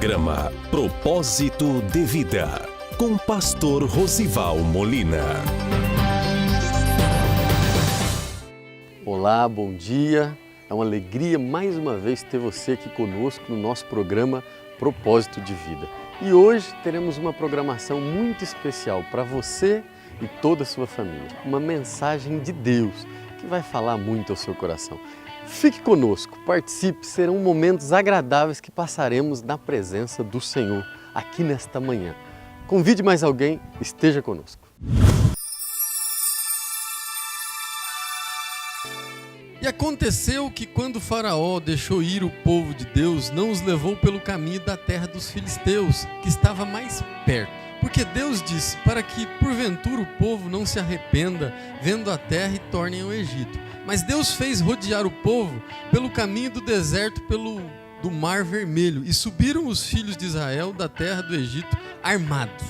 Programa Propósito de Vida, com Pastor Rosival Molina. Olá, bom dia. É uma alegria mais uma vez ter você aqui conosco no nosso programa Propósito de Vida. E hoje teremos uma programação muito especial para você e toda a sua família. Uma mensagem de Deus que vai falar muito ao seu coração. Fique conosco, participe, serão momentos agradáveis que passaremos na presença do Senhor aqui nesta manhã. Convide mais alguém, esteja conosco. E aconteceu que quando Faraó deixou ir o povo de Deus, não os levou pelo caminho da terra dos filisteus, que estava mais perto. Porque Deus disse, para que porventura o povo não se arrependa, vendo a terra e tornem ao Egito. Mas Deus fez rodear o povo pelo caminho do deserto, do Mar Vermelho, e subiram os filhos de Israel da terra do Egito armados.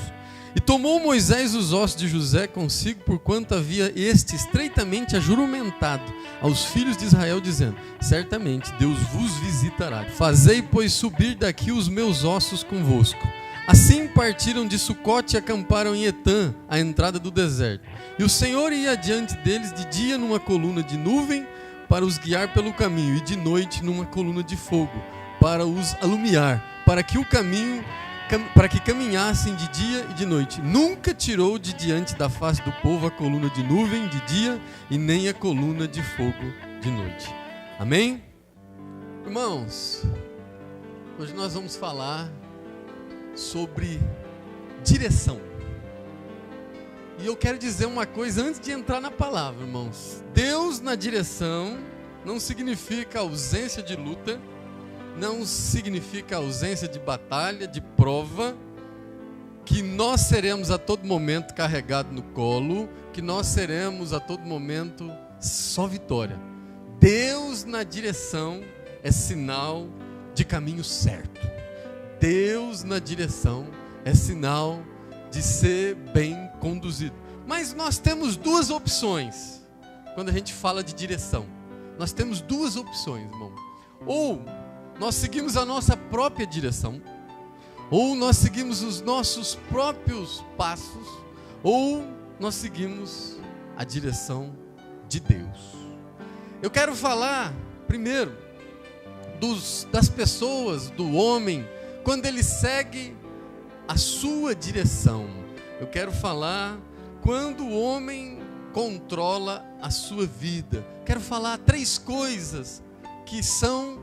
E tomou Moisés os ossos de José consigo, porquanto havia este estreitamente ajuramentado aos filhos de Israel, dizendo, certamente Deus vos visitará. Fazei, pois, subir daqui os meus ossos convosco. Assim partiram de Sucote e acamparam em Etã, à entrada do deserto. E o Senhor ia adiante deles de dia numa coluna de nuvem, para os guiar pelo caminho, e de noite numa coluna de fogo, para os alumiar, para que caminhassem de dia e de noite. Nunca tirou de diante da face do povo a coluna de nuvem de dia e nem a coluna de fogo de noite. Amém? Irmãos, hoje nós vamos falar sobre direção. E eu quero dizer uma coisa antes de entrar na palavra, irmãos. Deus na direção não significa ausência de luta, não significa ausência de batalha, de prova, que nós seremos a todo momento carregados no colo, que nós seremos a todo momento só vitória. Deus na direção é sinal de caminho certo. Deus na direção é sinal de ser bem conduzido. Mas nós temos duas opções quando a gente fala de direção. Nós temos duas opções, irmão. Ou nós seguimos a nossa própria direção, ou nós seguimos os nossos próprios passos, ou nós seguimos a direção de Deus. Eu quero falar primeiro das pessoas, do homem, quando ele segue a sua direção. Eu quero falar quando o homem controla a sua vida. Quero falar 3 coisas que são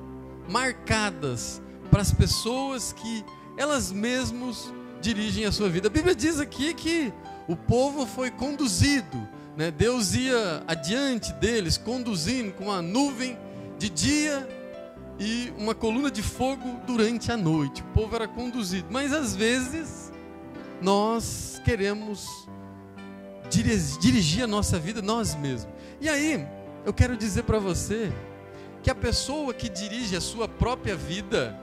marcadas para as pessoas que elas mesmas dirigem a sua vida. A Bíblia diz aqui que o povo foi conduzido, né? Deus ia adiante deles, conduzindo com uma nuvem de dia e uma coluna de fogo durante a noite. O povo era conduzido, mas às vezes nós queremos dirigir a nossa vida nós mesmos. E aí, eu quero dizer para você que a pessoa que dirige a sua própria vida,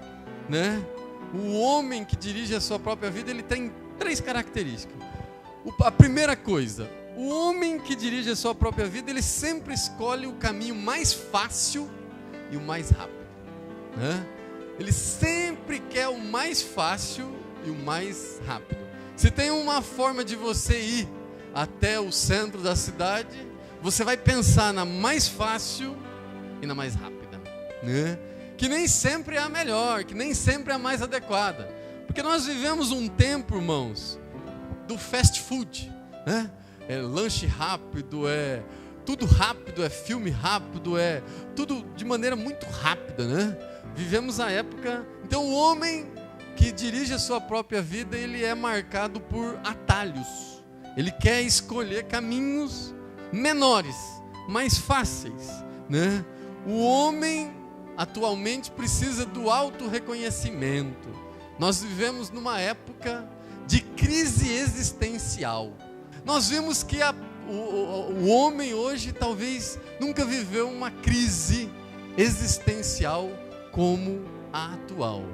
né? O homem que dirige a sua própria vida, ele tem 3 características. A primeira coisa, o homem que dirige a sua própria vida, ele sempre escolhe o caminho mais fácil e o mais rápido. Né? Ele sempre quer o mais fácil e o mais rápido. Se tem uma forma de você ir até o centro da cidade, você vai pensar na mais fácil e na mais rápida, né? Que nem sempre é a melhor, que nem sempre é a mais adequada, porque nós vivemos um tempo, irmãos, do fast food, né? É lanche rápido, é tudo rápido, é filme rápido, é tudo de maneira muito rápida, né? Vivemos a época. Então o homem que dirige a sua própria vida, ele é marcado por atalhos. Ele quer escolher caminhos menores, mais fáceis, né? O homem atualmente precisa do autorreconhecimento. Nós vivemos numa época de crise existencial. Nós vimos que o homem hoje talvez nunca viveu uma crise existencial como a atual.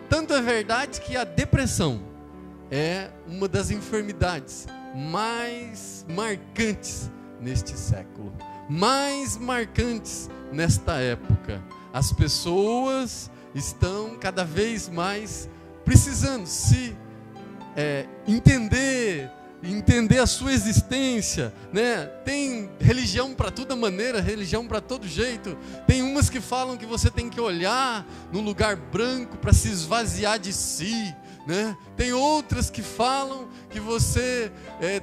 Tanto é verdade que a depressão é uma das enfermidades mais marcantes neste século, mais marcantes nesta época. As pessoas estão cada vez mais precisando se entender a sua existência, né? Tem religião para toda maneira, religião para todo jeito. Tem umas que falam que você tem que olhar num lugar branco para se esvaziar de si, né? Tem outras que falam que você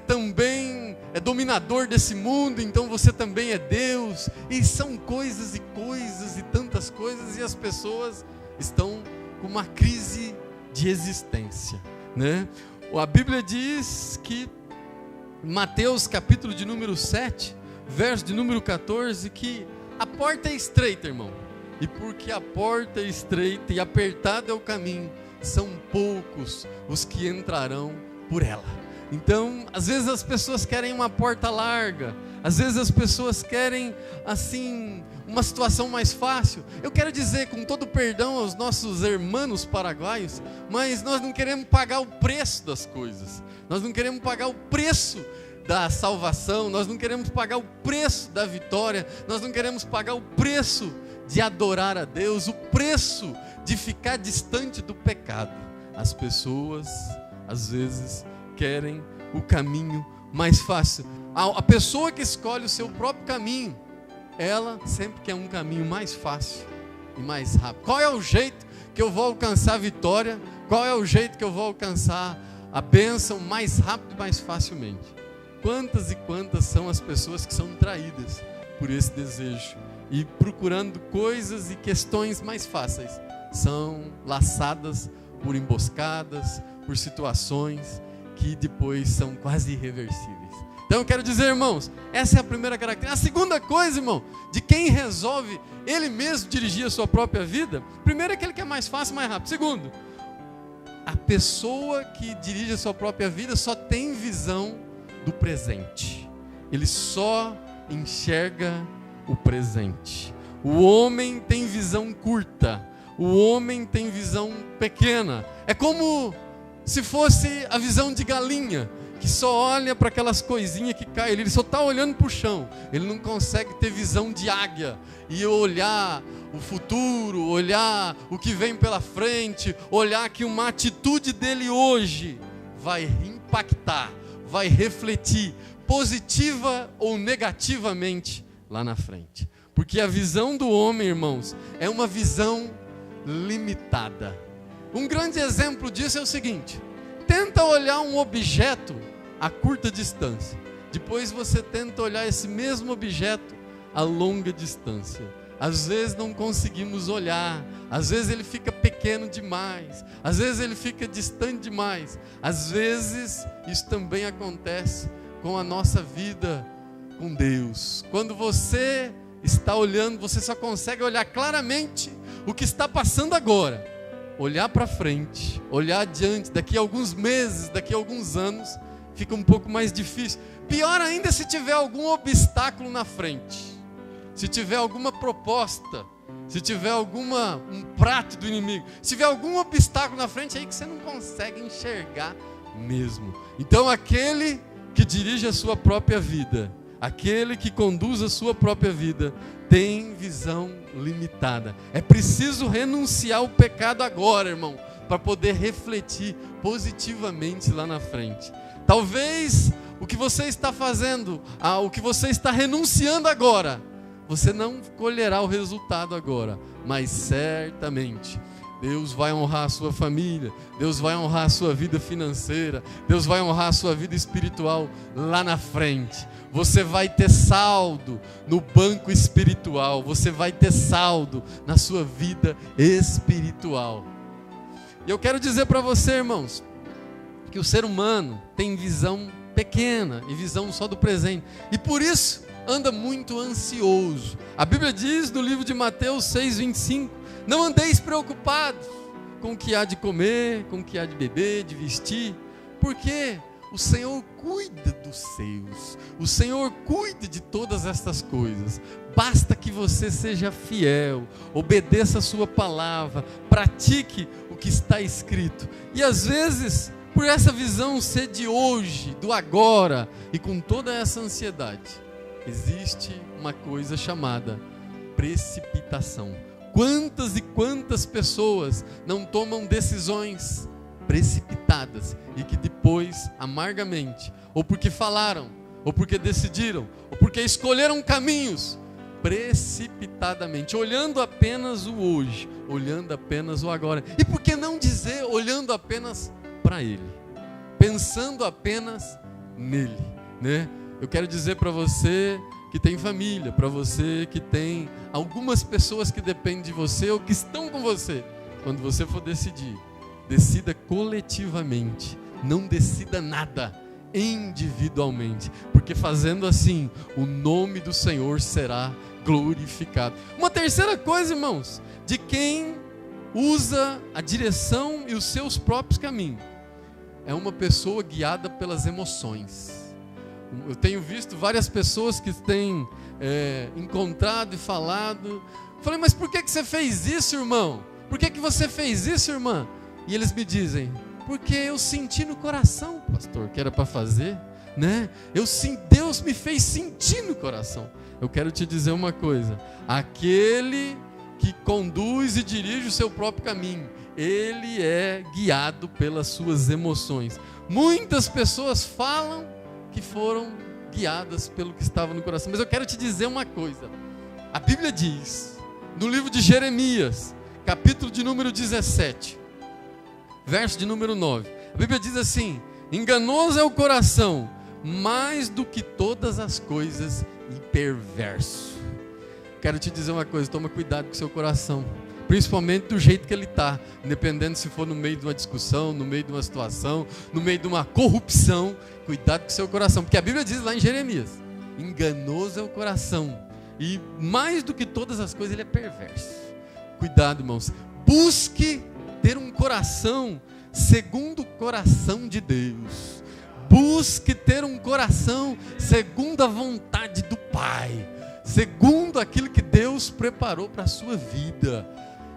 também é dominador desse mundo, então você também é Deus. E são coisas e tantas coisas, e as pessoas estão com uma crise de existência, né? A Bíblia diz que, Mateus capítulo de número 7, verso de número 14, que a porta é estreita, irmão, e porque a porta é estreita e apertado é o caminho, são poucos os que entrarão por ela. Então, às vezes as pessoas querem uma porta larga, às vezes as pessoas querem, assim, uma situação mais fácil. Eu quero dizer, com todo perdão aos nossos irmãos paraguaios, mas nós não queremos pagar o preço das coisas, nós não queremos pagar o preço da salvação, nós não queremos pagar o preço da vitória, nós não queremos pagar o preço de adorar a Deus, o preço de ficar distante do pecado. As pessoas, às vezes, querem o caminho mais fácil. A pessoa que escolhe o seu próprio caminho, ela sempre quer um caminho mais fácil e mais rápido. Qual é o jeito que eu vou alcançar a vitória? Qual é o jeito que eu vou alcançar a bênção mais rápido e mais facilmente? Quantas e quantas são as pessoas que são traídas por esse desejo e procurando coisas e questões mais fáceis, são laçadas por emboscadas, por situações que depois são quase irreversíveis. Então eu quero dizer, irmãos, essa é a primeira característica. A segunda coisa, irmão, de quem resolve ele mesmo dirigir a sua própria vida, primeiro é aquele que é mais fácil, mais rápido. Segundo, a pessoa que dirige a sua própria vida só tem visão do presente. Ele só enxerga o presente. O homem tem visão curta, o homem tem visão pequena. É como se fosse a visão de galinha, que só olha para aquelas coisinhas que caem, ele só está olhando para o chão, ele não consegue ter visão de águia e olhar o futuro, olhar o que vem pela frente, olhar que uma atitude dele hoje vai impactar, vai refletir positiva ou negativamente lá na frente. Porque a visão do homem, irmãos, é uma visão limitada. Um grande exemplo disso é o seguinte: tenta olhar um objeto a curta distância, depois você tenta olhar esse mesmo objeto a longa distância. Às vezes não conseguimos olhar, às vezes ele fica pequeno demais, às vezes ele fica distante demais. Às vezes isso também acontece com a nossa vida com Deus. Quando você está olhando, você só consegue olhar claramente o que está passando agora. Olhar para frente, olhar adiante, daqui a alguns meses, daqui a alguns anos, fica um pouco mais difícil. Pior ainda se tiver algum obstáculo na frente, se tiver alguma proposta, se tiver um prato do inimigo, se tiver algum obstáculo na frente, aí que você não consegue enxergar mesmo. Então aquele que dirige a sua própria vida, aquele que conduz a sua própria vida, tem visão limitada. É preciso renunciar ao pecado agora, irmão, para poder refletir positivamente lá na frente. Talvez o que você está fazendo, o que você está renunciando agora, você não colherá o resultado agora, mas certamente Deus vai honrar a sua família, Deus vai honrar a sua vida financeira, Deus vai honrar a sua vida espiritual lá na frente. Você vai ter saldo no banco espiritual, você vai ter saldo na sua vida espiritual. E eu quero dizer para você, irmãos, que o ser humano tem visão pequena e visão só do presente, e por isso anda muito ansioso. A Bíblia diz no livro de Mateus 6:25, não andeis preocupados com o que há de comer, com o que há de beber, de vestir, porque o Senhor cuida dos seus, o Senhor cuida de todas estas coisas. Basta que você seja fiel, obedeça a sua palavra, pratique o que está escrito. E às vezes, por essa visão ser de hoje, do agora, e com toda essa ansiedade, existe uma coisa chamada precipitação. Quantas e quantas pessoas não tomam decisões precipitadas e que depois, amargamente, ou porque falaram, ou porque decidiram, ou porque escolheram caminhos, precipitadamente, olhando apenas o hoje, olhando apenas o agora. E por que não dizer olhando apenas para Ele, pensando apenas nele, né? Eu quero dizer para você que tem família, para você que tem algumas pessoas que dependem de você ou que estão com você, quando você for decidir, decida coletivamente, não decida nada individualmente, porque fazendo assim, o nome do Senhor será glorificado. Uma terceira coisa, irmãos, de quem usa a direção e os seus próprios caminhos, é uma pessoa guiada pelas emoções. Eu tenho visto várias pessoas que têm encontrado e falado. Falei, mas por que você fez isso, irmão? Por que você fez isso, irmã? E eles me dizem, porque eu senti no coração, pastor, que era para fazer, né? Deus me fez sentir no coração. Eu quero te dizer uma coisa: aquele que conduz e dirige o seu próprio caminho, ele é guiado pelas suas emoções. Muitas pessoas falam que foram guiadas pelo que estava no coração, mas eu quero te dizer uma coisa. A Bíblia diz, no livro de Jeremias, capítulo de número 17, verso de número 9, a Bíblia diz assim: enganoso é o coração, mais do que todas as coisas, e perverso. Quero te dizer uma coisa, toma cuidado com o seu coração, principalmente do jeito que ele está, independente se for no meio de uma discussão, no meio de uma situação, no meio de uma corrupção. Cuidado com o seu coração, porque a Bíblia diz lá em Jeremias, enganoso é o coração, e mais do que todas as coisas ele é perverso. Cuidado, irmãos, busque ter um coração segundo o coração de Deus, busque ter um coração segundo a vontade do Pai, segundo aquilo que Deus preparou para a sua vida.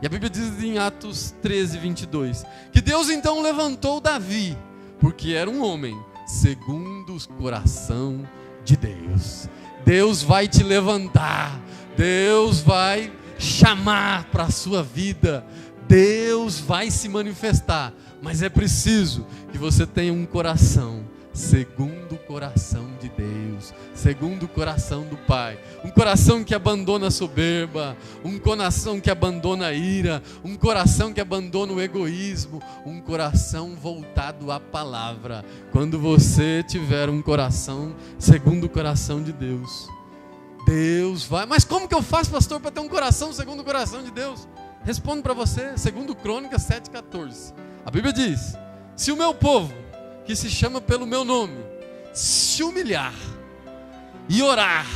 E a Bíblia diz em Atos 13, 22, que Deus então levantou Davi, porque era um homem segundo o coração de Deus. Deus vai te levantar, Deus vai chamar para a sua vida, Deus vai se manifestar, mas é preciso que você tenha um coração segundo o coração de Deus, segundo o coração do Pai, um coração que abandona a soberba, um coração que abandona a ira, um coração que abandona o egoísmo, um coração voltado à palavra. Quando você tiver um coração segundo o coração de Deus, Deus vai... Mas como que eu faço, pastor, para ter um coração segundo o coração de Deus? Respondo para você, segundo Crônicas 7,14. A Bíblia diz: se o meu povo, que se chama pelo meu nome, se humilhar e orar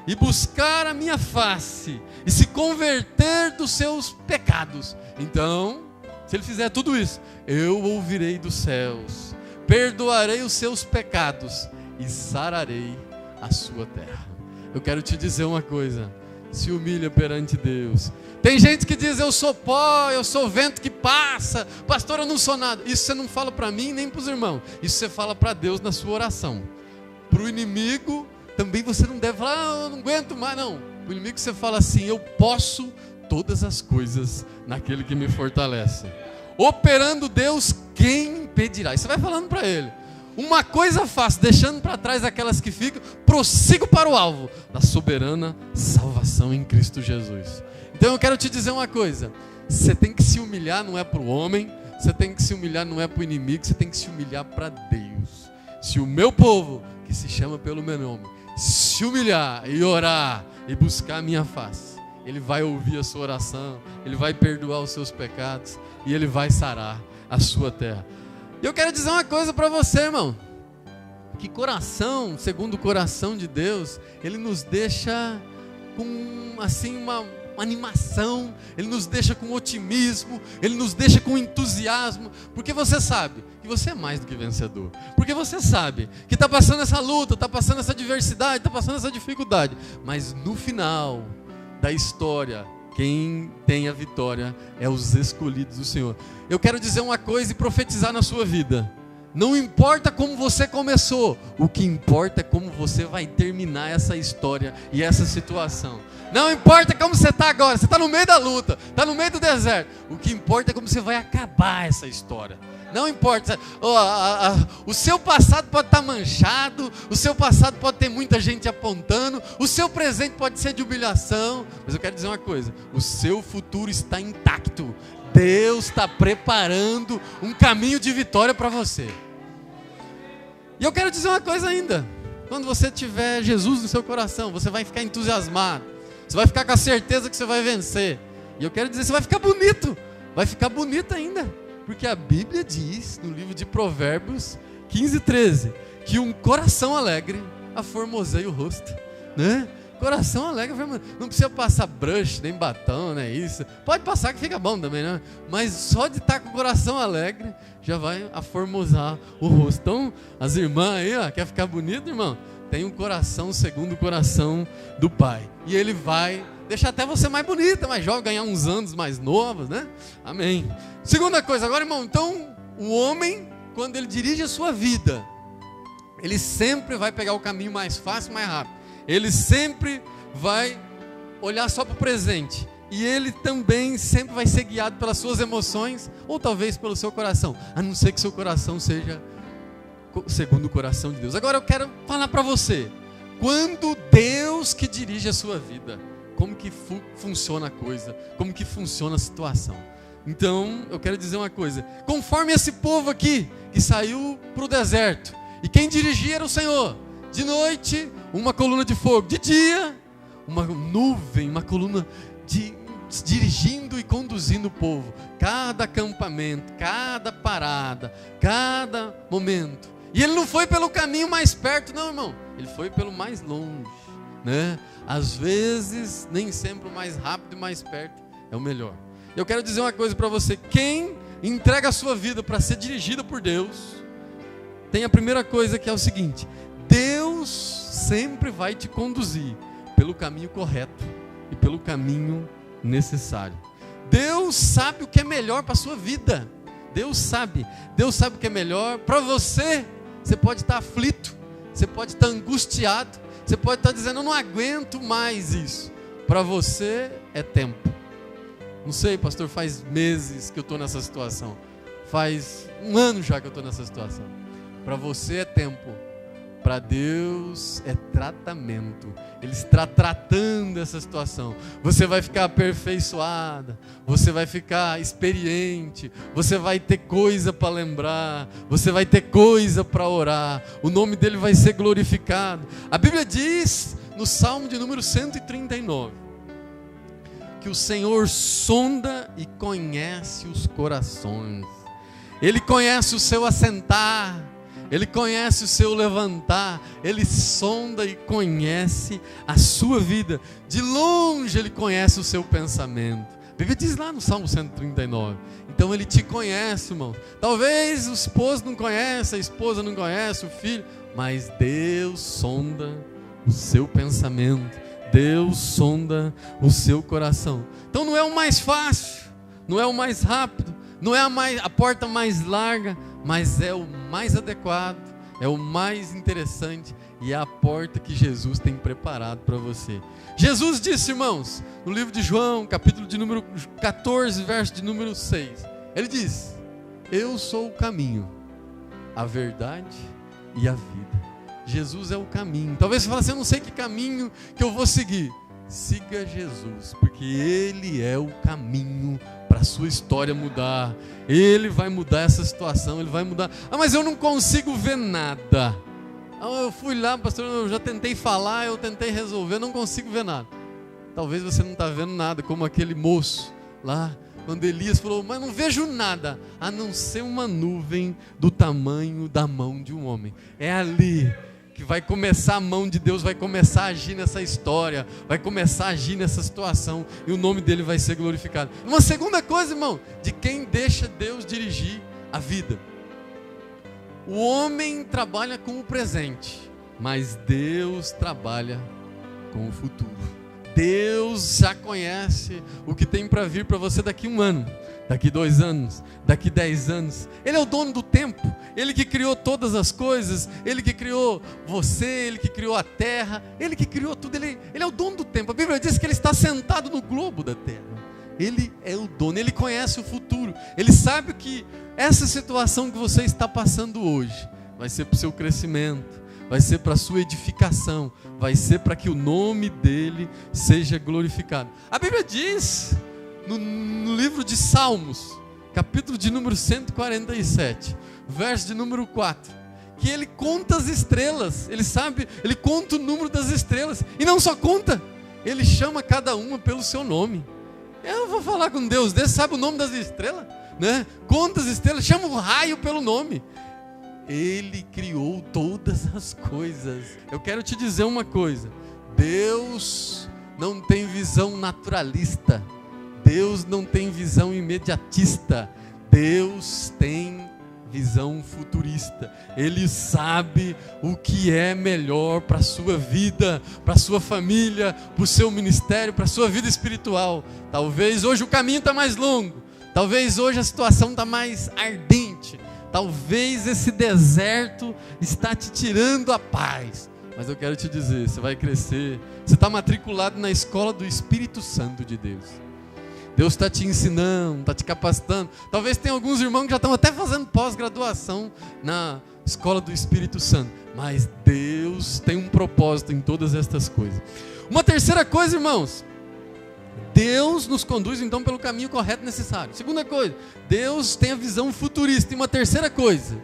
e buscar a minha face e se converter dos seus pecados, então, se ele fizer tudo isso, eu ouvirei dos céus, perdoarei os seus pecados e sararei a sua terra. Eu quero te dizer uma coisa: se humilha perante Deus. Tem gente que diz, eu sou pó, eu sou vento que passa, pastor, eu não sou nada. Isso você não fala para mim nem para os irmãos, isso você fala para Deus na sua oração. Para o inimigo também você não deve falar, eu não aguento mais, não. Para o inimigo você fala assim, eu posso todas as coisas naquele que me fortalece. Operando Deus, quem impedirá? E você vai falando para ele. Uma coisa faço, deixando para trás aquelas que ficam, prossigo para o alvo da soberana salvação em Cristo Jesus. Então eu quero te dizer uma coisa: você tem que se humilhar, não é para o homem, você tem que se humilhar, não é para o inimigo, você tem que se humilhar para Deus. Se o meu povo, que se chama pelo meu nome, se humilhar e orar e buscar a minha face, Ele vai ouvir a sua oração, Ele vai perdoar os seus pecados e Ele vai sarar a sua terra. E eu quero dizer uma coisa para você, irmão, que coração, segundo o coração de Deus, Ele nos deixa com assim uma animação, Ele nos deixa com otimismo, Ele nos deixa com entusiasmo, porque você sabe que você é mais do que vencedor, porque você sabe que está passando essa luta, está passando essa adversidade, está passando essa dificuldade, mas no final da história, quem tem a vitória é os escolhidos do Senhor. Eu quero dizer uma coisa e profetizar na sua vida: não importa como você começou, o que importa é como você vai terminar essa história e essa situação. Não importa como você está agora, você está no meio da luta, está no meio do deserto, o que importa é como você vai acabar essa história. Não importa. O seu passado pode estar manchado, o seu passado pode ter muita gente apontando, o seu presente pode ser de humilhação, mas eu quero dizer uma coisa: o seu futuro está intacto. Deus está preparando um caminho de vitória para você. E eu quero dizer uma coisa ainda: quando você tiver Jesus no seu coração, você vai ficar entusiasmado, você vai ficar com a certeza que você vai vencer. E eu quero dizer, você vai ficar bonito, vai ficar bonito ainda. Porque a Bíblia diz, no livro de Provérbios 15:13, que um coração alegre aformoseia o rosto, né? Coração alegre, não precisa passar brush, nem batom, né? Isso. Pode passar que fica bom também, né? Mas só de estar com o coração alegre, já vai aformosar o rosto. Então, as irmãs aí, ó, quer ficar bonito, irmão? Tem um coração segundo o coração do Pai. E Ele vai deixar até você mais bonita, mais jovem, ganhar uns anos mais novos, né? Amém. Segunda coisa, agora, irmão, então, o homem, quando ele dirige a sua vida, ele sempre vai pegar o caminho mais fácil, mais rápido. Ele sempre vai olhar só para o presente. E ele também sempre vai ser guiado pelas suas emoções, ou talvez pelo seu coração, a não ser que seu coração seja segundo o coração de Deus. Agora eu quero falar para você, quando Deus que dirige a sua vida, como que funciona a coisa, como que funciona a situação. Então, eu quero dizer uma coisa: conforme esse povo aqui, que saiu para o deserto, e quem dirigia era o Senhor. De noite, uma coluna de fogo. De dia, uma nuvem, uma coluna dirigindo e conduzindo o povo. Cada acampamento, cada parada, cada momento. E ele não foi pelo caminho mais perto, não, irmão. Ele foi pelo mais longe, né? Às vezes, nem sempre o mais rápido e mais perto é o melhor. Eu quero dizer uma coisa para você: quem entrega a sua vida para ser dirigida por Deus, tem a primeira coisa, que é o seguinte: Deus sempre vai te conduzir pelo caminho correto e pelo caminho necessário. Deus sabe o que é melhor para a sua vida. Deus sabe o que é melhor para você. Você pode estar aflito, você pode estar angustiado, você pode estar dizendo: eu não aguento mais isso. Para você é tempo. Não sei, pastor, faz meses que eu estou nessa situação, faz um ano já que eu estou nessa situação. Para você é tempo, para Deus é tratamento. Ele está tratando essa situação. Você vai ficar aperfeiçoada, você vai ficar experiente, você vai ter coisa para lembrar, você vai ter coisa para orar, o nome dele vai ser glorificado. A Bíblia diz no Salmo de número 139 que o Senhor sonda e conhece os corações. Ele conhece o seu assentar, Ele conhece o seu levantar, Ele sonda e conhece a sua vida. De longe Ele conhece o seu pensamento. A Bíblia diz lá no Salmo 139. Então Ele te conhece, irmão. Talvez o esposo não conheça, a esposa não conhece, o filho, mas Deus sonda o seu pensamento. Deus sonda o seu coração. Então não é o mais fácil, não é o mais rápido, não é a porta mais larga, mas é o mais adequado, é o mais interessante e é a porta que Jesus tem preparado para você. Jesus disse, irmãos, no livro de João, capítulo de número 14, verso de número 6, Ele diz: eu sou o caminho, a verdade e a vida. Jesus é o caminho. Talvez você fale assim: eu não sei que caminho que eu vou seguir. Siga Jesus, porque Ele é o caminho para a sua história mudar. Ele vai mudar essa situação, Ele vai mudar. Mas eu não consigo ver nada. Eu fui lá, pastor, eu já tentei falar, eu tentei resolver, não consigo ver nada. Talvez você não está vendo nada, como aquele moço lá, quando Elias falou: mas não vejo nada, a não ser uma nuvem do tamanho da mão de um homem. É ali que vai começar, a mão de Deus vai começar a agir nessa história, vai começar a agir nessa situação, e o nome dele vai ser glorificado. Uma segunda coisa, irmão, de quem deixa Deus dirigir a vida: o homem trabalha com o presente, mas Deus trabalha com o futuro. Deus já conhece o que tem para vir para você daqui 1 ano, daqui 2 anos, daqui 10 anos. Ele é o dono do tempo, Ele que criou todas as coisas, Ele que criou você, Ele que criou a terra, Ele que criou tudo, Ele é o dono do tempo. A Bíblia diz que Ele está sentado no globo da terra. Ele é o dono, Ele conhece o futuro. Ele sabe que essa situação que você está passando hoje vai ser para o seu crescimento, vai ser para a sua edificação, vai ser para que o nome dEle seja glorificado. A Bíblia diz, no livro de Salmos, capítulo de número 147, verso de número 4, que Ele conta as estrelas, Ele sabe, Ele conta o número das estrelas, e não só conta, Ele chama cada uma pelo seu nome. Eu vou falar com Deus, Deus sabe o nome das estrelas, né? Conta as estrelas, chama o raio pelo nome. Ele criou todas as coisas. Eu quero te dizer uma coisa: Deus não tem visão naturalista, Deus não tem visão imediatista, Deus tem visão futurista. Ele sabe o que é melhor para a sua vida, para a sua família, para o seu ministério, para a sua vida espiritual. Talvez hoje o caminho está mais longo, talvez hoje a situação está mais ardente, talvez esse deserto está te tirando a paz, mas eu quero te dizer, você vai crescer, você está matriculado na escola do Espírito Santo de Deus. Deus está te ensinando, está te capacitando. Talvez tenha alguns irmãos que já estão até fazendo pós-graduação na escola do Espírito Santo, mas Deus tem um propósito em todas estas coisas. Uma terceira coisa, irmãos, Deus nos conduz então pelo caminho correto e necessário. Segunda coisa, Deus tem a visão futurista. E uma terceira coisa,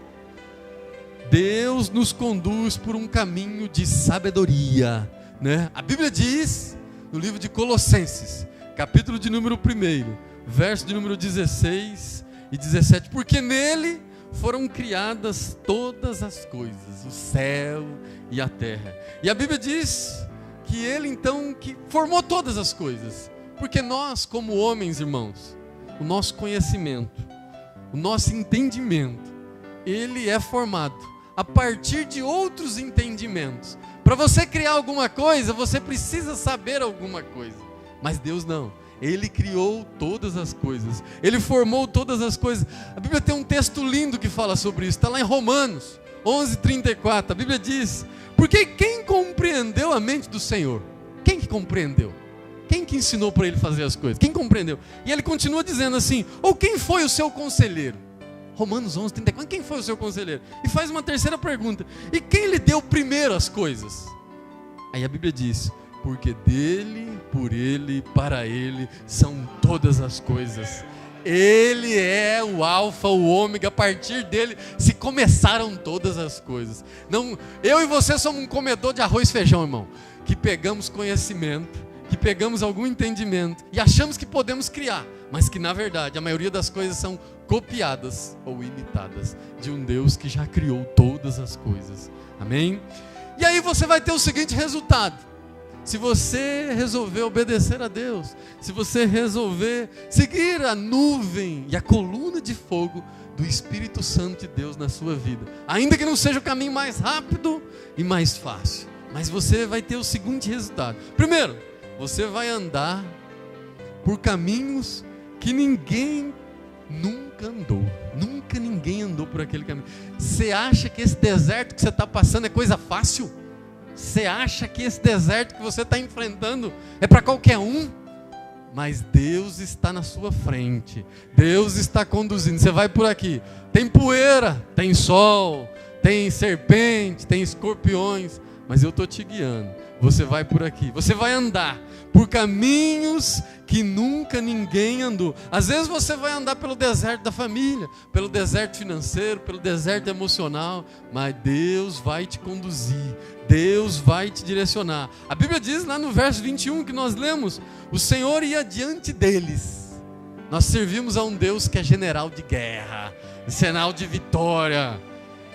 Deus nos conduz por um caminho de sabedoria, né? A Bíblia diz no livro de Colossenses, capítulo de número 1, verso de número 16 e 17, porque nele foram criadas todas as coisas, o céu e a terra. E a Bíblia diz que ele então que formou todas as coisas. Porque nós, como homens, irmãos, o nosso conhecimento, o nosso entendimento, ele é formado a partir de outros entendimentos. Para você criar alguma coisa, você precisa saber alguma coisa. Mas Deus não. Ele criou todas as coisas. Ele formou todas as coisas. A Bíblia tem um texto lindo que fala sobre isso. Está lá em Romanos 11:34. A Bíblia diz: porque quem compreendeu a mente do Senhor? Quem que compreendeu? Quem que ensinou para ele fazer as coisas? Quem compreendeu? E ele continua dizendo assim: ou quem foi o seu conselheiro? Romanos 11:34, quem foi o seu conselheiro? E faz uma terceira pergunta: e quem lhe deu primeiro as coisas? Aí a Bíblia diz: porque dele, por ele, para ele são todas as coisas. Ele é o alfa, o ômega, a partir dele se começaram todas as coisas. Não, eu e você somos um comedor de arroz e feijão, irmão, que pegamos conhecimento, que pegamos algum entendimento e achamos que podemos criar, mas que na verdade a maioria das coisas são copiadas ou imitadas de um Deus que já criou todas as coisas. Amém? E aí você vai ter o seguinte resultado: se você resolver obedecer a Deus, se você resolver seguir a nuvem e a coluna de fogo do Espírito Santo de Deus na sua vida, ainda que não seja o caminho mais rápido e mais fácil, mas você vai ter o seguinte resultado: primeiro, você vai andar por caminhos que ninguém nunca andou. Nunca ninguém andou por aquele caminho. Você acha que esse deserto que você está passando é coisa fácil? Você acha que esse deserto que você está enfrentando é para qualquer um? Mas Deus está na sua frente. Deus está conduzindo. Você vai por aqui. Tem poeira, tem sol, tem serpente, tem escorpiões, mas eu estou te guiando. Você vai por aqui. Você vai andar por caminhos que nunca ninguém andou. Às vezes você vai andar pelo deserto da família, pelo deserto financeiro, pelo deserto emocional, mas Deus vai te conduzir, Deus vai te direcionar. A Bíblia diz lá no verso 21 que nós lemos: o Senhor ia diante deles. Nós servimos a um Deus que é general de guerra, sinal de vitória.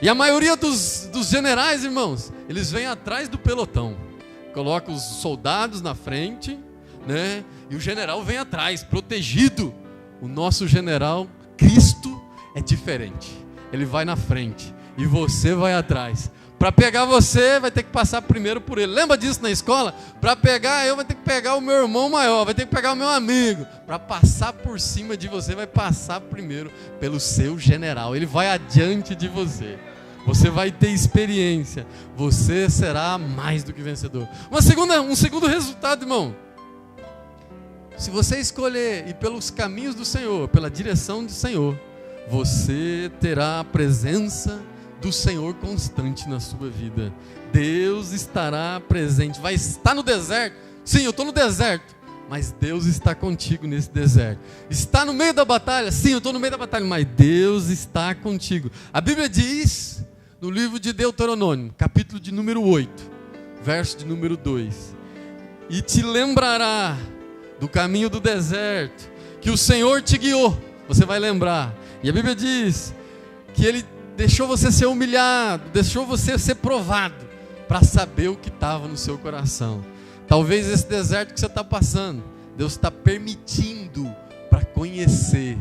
E a maioria dos generais, irmãos, eles vêm atrás do pelotão. Coloca os soldados na frente, né? E o general vem atrás, protegido. O nosso general, Cristo, é diferente. Ele vai na frente e você vai atrás. Para pegar você, vai ter que passar primeiro por ele. Lembra disso na escola? Para pegar eu, vai ter que pegar o meu irmão maior, vai ter que pegar o meu amigo. Para passar por cima de você, vai passar primeiro pelo seu general. Ele vai adiante de você. Você vai ter experiência. Você será mais do que vencedor. Um segundo resultado, irmão. se você escolher ir pelos caminhos do Senhor, pela direção do Senhor, você terá a presença do Senhor constante na sua vida. Deus estará presente. Vai estar no deserto? Sim, eu estou no deserto, mas Deus está contigo nesse deserto. Está no meio da batalha? Sim, eu estou no meio da batalha, mas Deus está contigo. A Bíblia diz, no livro de Deuteronômio, capítulo de número 8, verso de número 2: e te lembrará do caminho do deserto, que o Senhor te guiou. Você vai lembrar. E a Bíblia diz que Ele deixou você ser humilhado, deixou você ser provado, para saber o que estava no seu coração. Talvez esse deserto que você está passando, Deus está permitindo para conhecer,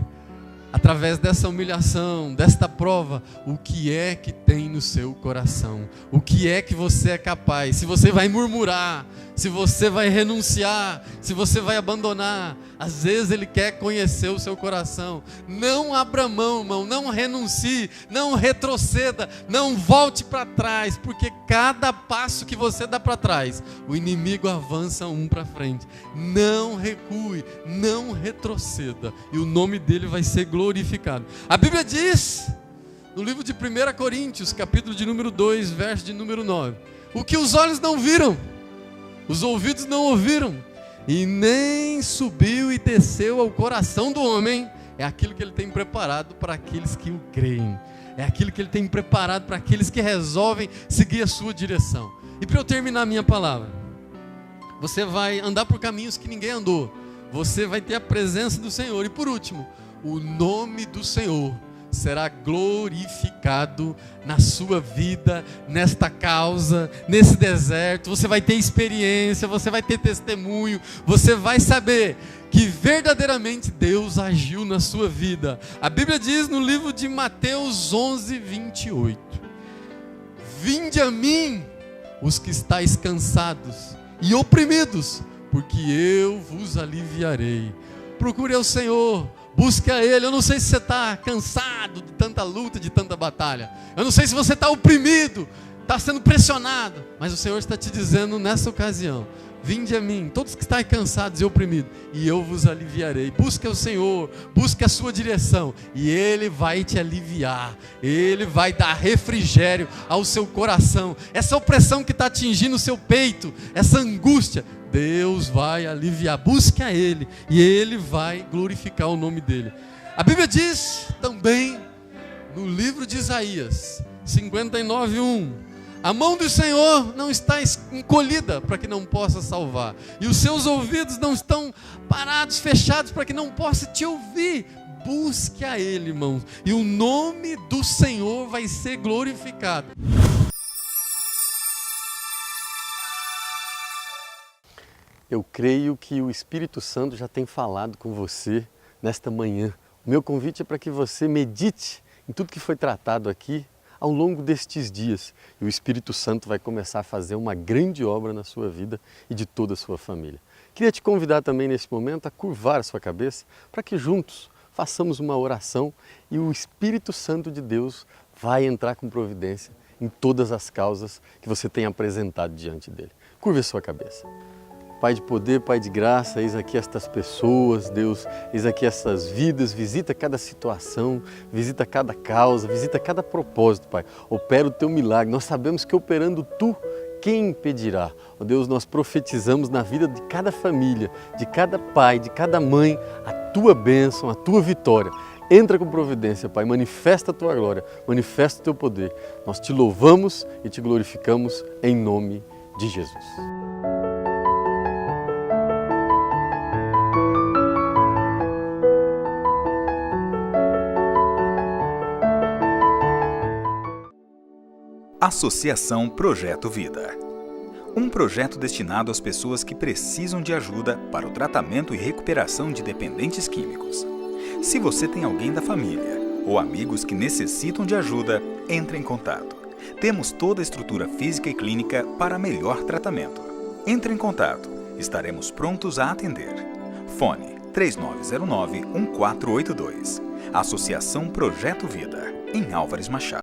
através dessa humilhação, desta prova, o que é que tem no seu coração, o que é que você é capaz. Se você vai murmurar, se você vai renunciar, se você vai abandonar. Às vezes Ele quer conhecer o seu coração. Não abra mão, irmão, não renuncie, não retroceda, não volte para trás, porque cada passo que você dá para trás, o inimigo avança um para frente. Não recue, não retroceda, e o nome dele vai ser glorificado. A Bíblia diz, no livro de 1 Coríntios, capítulo de número 2, verso de número 9: o que os olhos não viram, os ouvidos não ouviram, e nem subiu e desceu ao coração do homem, é aquilo que Ele tem preparado para aqueles que o creem. É aquilo que Ele tem preparado para aqueles que resolvem seguir a sua direção. E para eu terminar a minha palavra, você vai andar por caminhos que ninguém andou. Você vai ter a presença do Senhor. E por último, o nome do Senhor será glorificado na sua vida, nesta causa, nesse deserto. Você vai ter experiência, você vai ter testemunho, você vai saber que verdadeiramente Deus agiu na sua vida. A Bíblia diz no livro de Mateus 11, 28: vinde a mim, os que estáis cansados e oprimidos, porque eu vos aliviarei. Procure ao Senhor, busque a Ele. Eu não sei se você está cansado de tanta luta, de tanta batalha. Eu não sei se você está oprimido, está sendo pressionado, mas o Senhor está te dizendo nessa ocasião: vinde a mim, todos que estáis cansados e oprimidos, e eu vos aliviarei. Busque o Senhor, busque a sua direção, e Ele vai te aliviar. Ele vai dar refrigério ao seu coração. Essa opressão que está atingindo o seu peito, essa angústia, Deus vai aliviar. Busque a Ele, e Ele vai glorificar o nome dEle. A Bíblia diz também no livro de Isaías 59:1: a mão do Senhor não está encolhida para que não possa salvar, e os seus ouvidos não estão parados, fechados, para que não possa te ouvir. Busque a Ele, irmãos, e o nome do Senhor vai ser glorificado. Eu creio que o Espírito Santo já tem falado com você nesta manhã. O meu convite é para que você medite em tudo que foi tratado aqui ao longo destes dias. E o Espírito Santo vai começar a fazer uma grande obra na sua vida e de toda a sua família. Queria te convidar também nesse momento a curvar a sua cabeça para que juntos façamos uma oração e o Espírito Santo de Deus vai entrar com providência em todas as causas que você tem apresentado diante dele. Curve a sua cabeça. Pai de poder, Pai de graça, eis aqui estas pessoas, Deus, eis aqui essas vidas, visita cada situação, visita cada causa, visita cada propósito, Pai. Opera o Teu milagre, nós sabemos que operando Tu, quem impedirá? Ó Deus, nós profetizamos na vida de cada família, de cada pai, de cada mãe, a Tua bênção, a Tua vitória. Entra com providência, Pai, manifesta a Tua glória, manifesta o Teu poder. Nós Te louvamos e Te glorificamos em nome de Jesus. Associação Projeto Vida. Um projeto destinado às pessoas que precisam de ajuda para o tratamento e recuperação de dependentes químicos. Se você tem alguém da família ou amigos que necessitam de ajuda, entre em contato. Temos toda a estrutura física e clínica para melhor tratamento. Entre em contato. Estaremos prontos a atender. Fone 3909-1482. Associação Projeto Vida, em Álvares Machado.